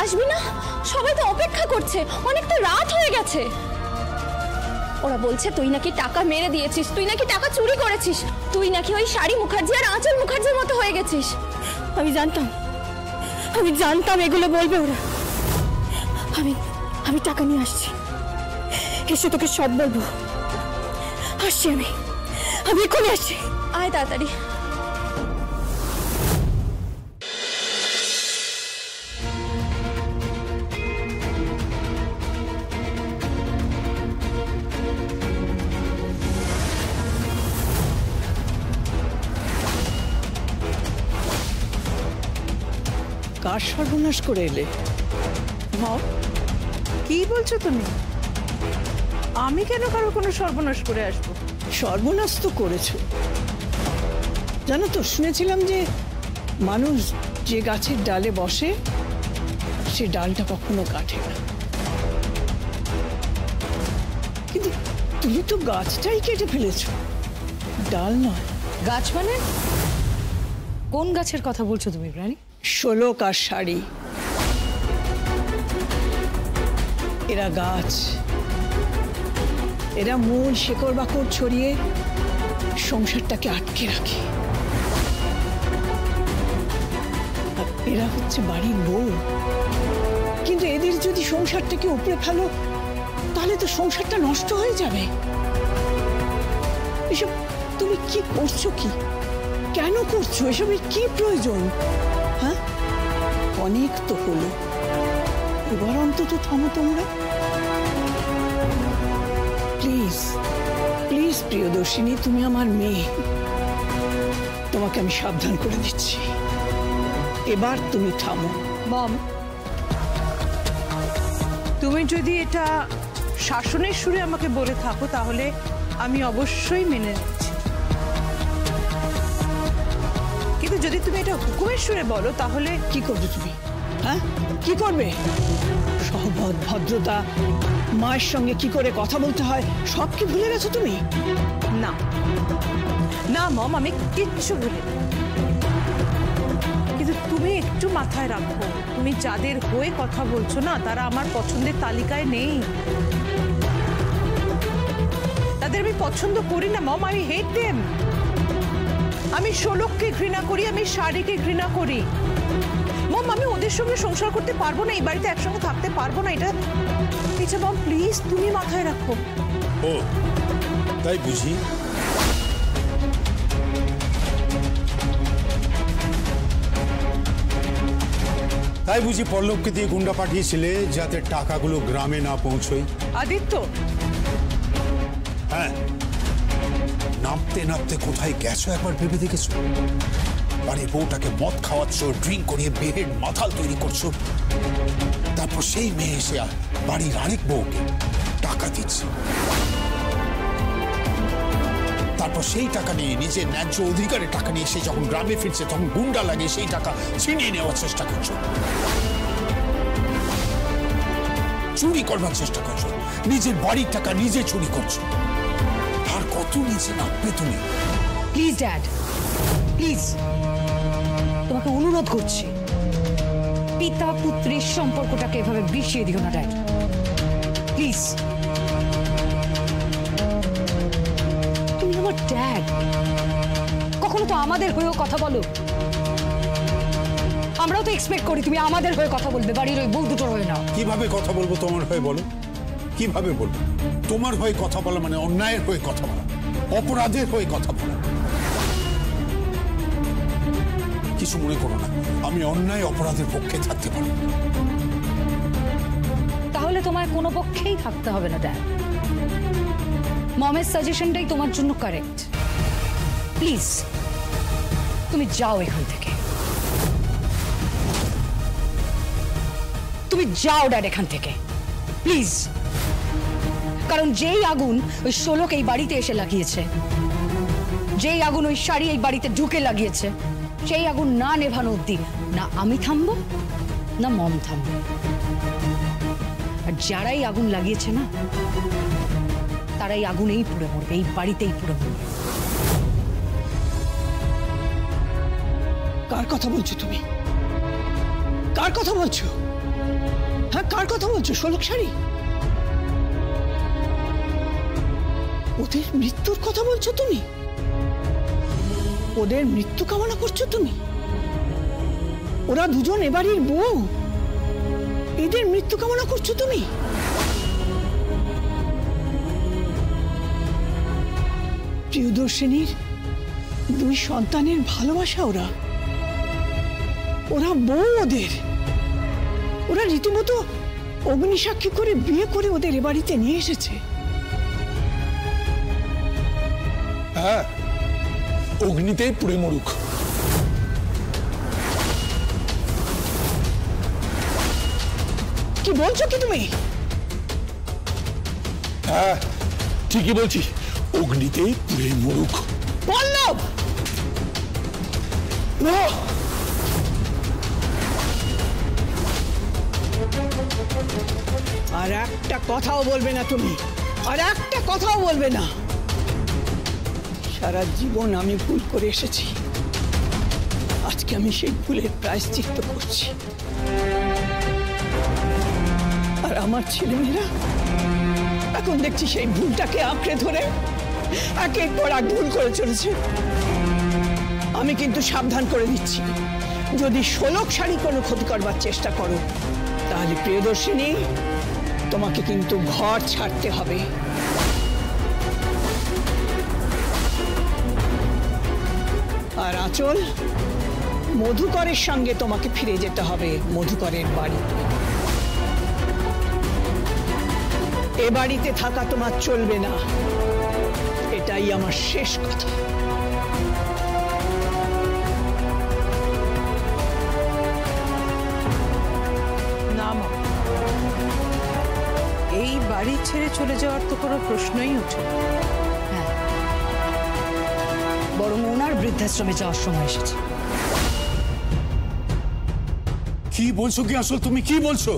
আসবি না? সবাই তো অপেক্ষা করছে, অনেক তো রাত হয়ে গেছে। ওরা বলছে তুই নাকি টাকা মেরে দিয়েছিস, তুই নাকি টাকা চুরি করেছিস, তুই নাকি ওই শাড়ি মুখার্জি আর আঁচল মুখার্জির মতো হয়ে গেছিস। আমি জানতাম এগুলো বলবে ওরা। আমি টাকা নিয়ে আসছি, এসে তোকে সব বলবো। আসছি আমি এক্ষুনি আসছি। আয় তাড়াতাড়ি। কার সর্বনাশ করে এলে? মা কি বলছো তুমি? আমি কেন কারো কোনো সর্বনাশ করে আসবো? সর্বনাশ তো করেছো। জানো তো, শুনেছিলাম যে মানুষ যে গাছের ডালে বসে সে ডালটা কখনো কাটে না, কিন্তু তুমি তো গাছটাই কেটে ফেলেছো, ডাল নয়। গাছ মানে? কোন গাছের কথা বলছো তুমি প্রাণী? শোলক আর শাড়ি, এরা গাছ, এরা মূল শেকড় বাকড় ছড়িয়ে সংসারটাকে আটকে রাখে। আর এরা হচ্ছে বাড়ির বউ, কিন্তু এদের যদি সংসারটাকে উপড়ে ফেলো তাহলে তো সংসারটা নষ্ট হয়ে যাবে। এসব তুমি কি করছো? কি কেন করছো? এসবের কি প্রয়োজন? হ্যাঁ, অনেক তো হলো, এবার অন্তত থামো তোমরা। প্লিজ প্লিজ প্রিয়দর্শিনী, তুমি আমার মেয়ে, তোমাকে আমি সাবধান করে দিচ্ছি, এবার তুমি থামো। মম, তুমি যদি এটা শাসনের সুরে আমাকে বলে থাকো তাহলে আমি অবশ্যই মেনে নিচ্ছি, কিন্তু যদি তুমি এটা হুকুমের সুরে বলো তাহলে কি করবে তুমি? হ্যাঁ, কি করবে? সহবত, ভদ্রতা, মায়ের সঙ্গে কি করে কথা বলতে হয় সব কি ভুলে গেছো তুমি? না না মম, আমি কিচ্ছু ভুলি না, কিন্তু তুমি একটু মাথায় রাখো, তুমি যাদের হয়ে কথা বলছো না তারা আমার পছন্দের তালিকায় নেই, তাদের আমি পছন্দ করি না মম, আমি হেট দেম। আমি শোলককে ঘৃণা করি, আমি শাড়িকে ঘৃণা করি মম, আমি ওদের সঙ্গে সংসার করতে পারবো না, এই বাড়িতে একসঙ্গে থাকতে পারবো না, এটা মম প্লিজ তুমি মাথায় রাখো। ও তাই বুঝি? তাই বুঝি পল্লবকে দিয়ে গুন্ডা পাঠিয়েছিলে যাতে টাকাগুলো গ্রামে না পৌঁছয়? আদিত্য, হ্যাঁ, নামতে নামতে কোথায় গেছো একবার ভেবে দেখেছো? বাড়ির বউটাকে মদ খাওয়াচ্ছ, ড্রিঙ্ক করিয়ে বেহেড মাথাল তৈরি করছো, তারপর সেই মেয়ে এসে বাড়ির আরেক বউকে টাকা দিচ্ছে, তারপর সেই টাকা নিয়ে নিজের ন্যায্য অধিকারের টাকা নিয়ে সে যখন গ্রামে ফিরছে তখন গুন্ডা লাগে সেই টাকা ছিনিয়ে নেওয়ার চেষ্টা করছো, চুরি করবার চেষ্টা করছো, নিজের বাড়ির টাকা নিজে চুরি করছো, আর কত নিচে নামবে তুমি? প্লিজ ড্যাড, প্লিজ তোমাকে অনুরোধ করছি, পিতা পুত্রের সম্পর্কটাকে এভাবে বিষিয়ে দিও না ড্যাড, প্লিজ। তুমি আমার ড্যাড, কখনো তো আমাদের হয়েও কথা বলো, আমরাও তো এক্সপেক্ট করি তুমি আমাদের হয়ে কথা বলবে, বাড়ির ওই বউ দুটোর হয়ে না। কিভাবে কথা বলবো তোমার হয়ে বলো? কিভাবে বলবো? তোমার হয়ে কথা বলা মানে অন্যায়ের হয়ে কথা বলা, অপরাধের হয়ে কথা বলা। কিছু মনে করো না, আমি অন্যায় অপরাধের পক্ষে থাকতে পারি। তাহলে তোমার কোনো পক্ষেই থাকতে হবে না ড্যাড, মমের সাজেশনটাই তোমার জন্য কারেক্ট। প্লিজ তুমি যাও এখান থেকে, তুমি যাও ড্যাড এখান থেকে প্লিজ। কারণ যেই আগুন ওই শোলক এই বাড়িতে এসে লাগিয়েছে, যেই আগুন ওই শাড়ি এই বাড়িতে ঢুকে লাগিয়েছে, সেই আগুন না নেভানো অব্দি না আমি থামবো না মম থামবো। আর যারাই আগুন লাগিয়েছে না তারাই আগুনেই পুড়ে মরবে, এই বাড়িতেই পুড়ে মরবে। কার কথা বলছো তুমি? কার কথা বলছো? হ্যাঁ, কার কথা বলছো? শোলক শাড়ি? ওদের মৃত্যুর কথা বলছো তুমি? ওদের মৃত্যু কামনা করছো তুমি? ওরা দুজন এবাড়ির বউ, এদের মৃত্যু কামনা করছো তুমি? প্রিয়দর্শিনীর দুই সন্তানের ভালোবাসা ওরা, ওরা বউ ওদের, ওরা রীতিমতো অগ্নিসাক্ষী করে বিয়ে করে ওদের এ বাড়িতে নিয়ে এসেছে। হ্যাঁ, অগ্নিতেই পুড়ে মরুক। কি বলছো কি তুমি? হ্যাঁ, ঠিকই বলছি, অগ্নিতেই পুড়ে মরুক। পল্লব! না, আর একটা কথাও বলবে না তুমি, আর একটা কথাও বলবে না। সারা জীবন আমি ভুল করে এসেছি, আজকে আমি সেই ভুলের প্রায়শ্চিত্ত করছি। আর আমার ছেলেমেয়েরা এখন দেখছি সেই ভুলটাকে আঁকড়ে ধরে একের পর এক ভুল করে চলেছে। আমি কিন্তু সাবধান করে দিচ্ছি, যদি শোলক শাড়ি কোনো ক্ষতি করবার চেষ্টা করো তাহলে প্রিয়দর্শিনী তোমাকে কিন্তু ঘর ছাড়তে হবে। আর আঁচল, মধুকরের সঙ্গে তোমাকে ফিরে যেতে হবে মধুকরের বাড়িতে। এ বাড়িতে থাকা তোমার চলবে না, এটাই আমার শেষ কথা। না মা, এই বাড়ি ছেড়ে চলে যাওয়ার তো কোনো প্রশ্নই ওঠে না। হ্যাঁ, বরং ওনার বৃদ্ধাশ্রমে যাওয়ার সময় এসেছে। কি বলছো কি আসল? তুমি কি বলছো?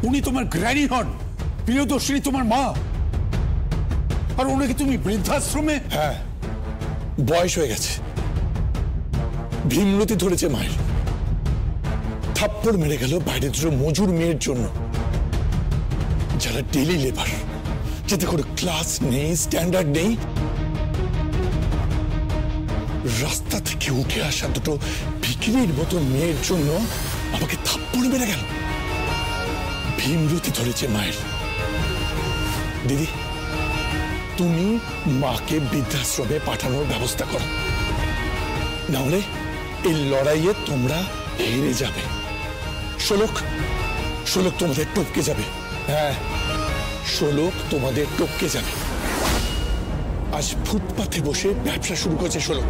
উনি তোমার গ্র্যানি হন, প্রিয়দর্শিনী তোমার মা, আর ওনাকে তুমি বৃদ্ধাশ্রমে? হ্যাঁ, বয়স হয়ে গেছে, ভীমরতি ধরেছে মায়ের, থাপ্পড় মেরে গেল বাইরে দুটো মজুর মেয়ের জন্য, যারা ডেলি লেবার, যাতে কোনো ক্লাস নেই, স্ট্যান্ডার্ড নেই। রাস্তা থেকে উঠে আসা দুটো ভিখিরির মতো মেয়ের জন্য আমাকে থাপ্পড় মেরে গেল। ভীমরতি ধরেছে মায়ের। দিদি, তুমি মাকে বৃদ্ধাশ্রমে পাঠানোর ব্যবস্থা করো, নাহলে এই লড়াইয়ে তোমরা হেরে যাবে। শোলক, শোলক তোমাদের টপকে যাবে। হ্যাঁ, শোলক তোমাদের টপকে যাবে। আজ ফুটপাথে বসে ব্যবসা শুরু করেছে শোলক।